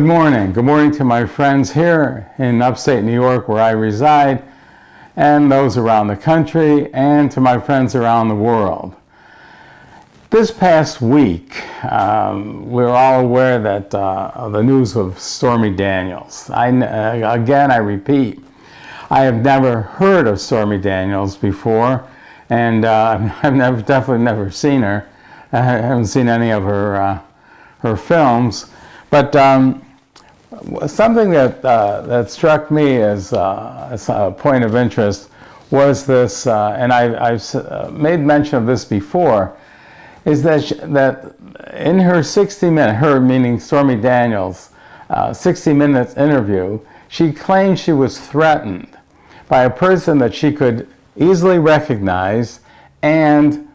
Good morning. Good morning to my friends here in upstate New York where I reside, and those around the country, and to my friends around the world. This past week, we're all aware that of the news of Stormy Daniels. Again, I repeat, I have never heard of Stormy Daniels before, and I've definitely never seen her. I haven't seen any of her films, but something that struck me as a point of interest was this, and I've made mention of this before, is that in her 60-minute, her meaning Stormy Daniels, 60 Minutes interview, she claimed she was threatened by a person that she could easily recognize, and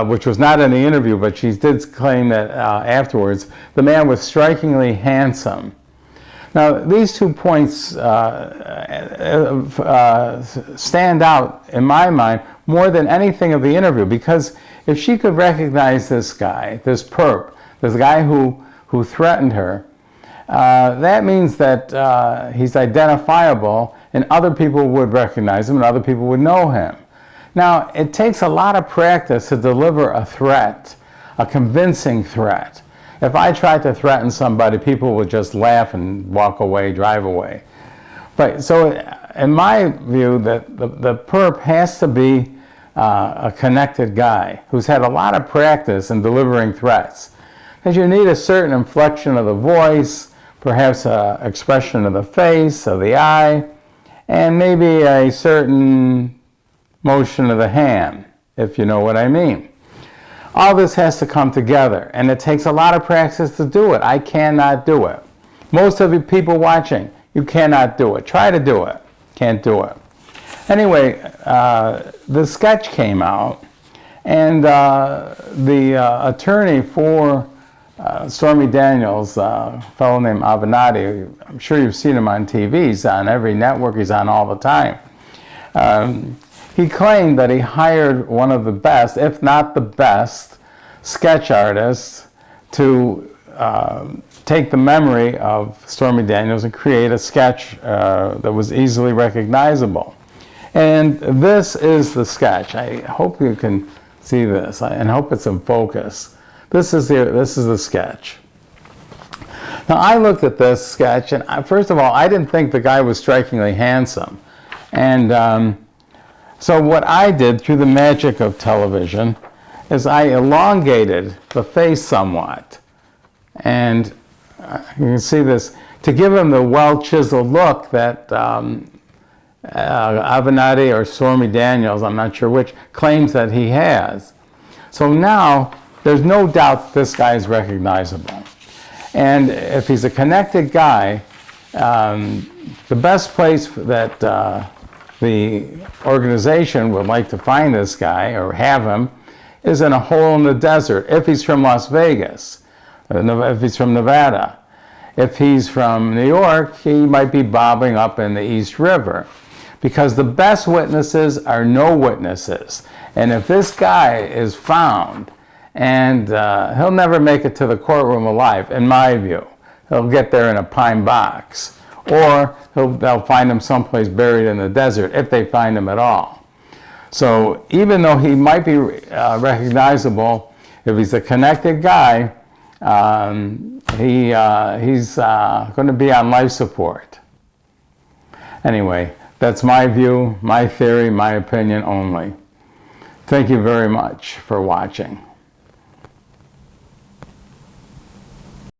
which was not in the interview, but she did claim that afterwards, the man was strikingly handsome. Now, these 2 points stand out in my mind more than anything of the interview, because if she could recognize this guy, this perp, this guy who threatened her, that means that he's identifiable and other people would recognize him and other people would know him. Now, it takes a lot of practice to deliver a threat, a convincing threat. If I tried to threaten somebody, people would just laugh and walk away, drive away. But so, in my view, that the perp has to be a connected guy who's had a lot of practice in delivering threats. Because you need a certain inflection of the voice, perhaps an expression of the face, of the eye, and maybe a certain motion of the hand, if you know what I mean. All this has to come together, and it takes a lot of practice to do it. I cannot do it. Most of you people watching, you cannot do it. Try to do it. Can't do it. Anyway, the sketch came out, and the attorney for Stormy Daniels, a fellow named Avenatti, I'm sure you've seen him on TV. He's on every network. He's on all the time. He claimed that he hired one of the best, if not the best, sketch artists to take the memory of Stormy Daniels and create a sketch that was easily recognizable. And this is the sketch. I hope you can see this, and hope it's in focus. This is the sketch. Now, I looked at this sketch, and first of all, I didn't think the guy was strikingly handsome. And so what I did through the magic of television is I elongated the face somewhat. And you can see this, to give him the well-chiseled look that Avenatti or Stormy Daniels, I'm not sure which, claims that he has. So now, there's no doubt this guy is recognizable. And if he's a connected guy, the best place that the organization would like to find this guy or have him is in a hole in the desert, if he's from Las Vegas, if he's from Nevada. If he's from New York, he might be bobbing up in the East River, because the best witnesses are no witnesses. And if this guy is found, and he'll never make it to the courtroom alive, in my view. He'll get there in a pine box, or they'll find him someplace buried in the desert, if they find him at all. So even though he might be recognizable, if he's a connected guy, he's going to be on life support. Anyway, that's my view, my theory, my opinion only. Thank you very much for watching.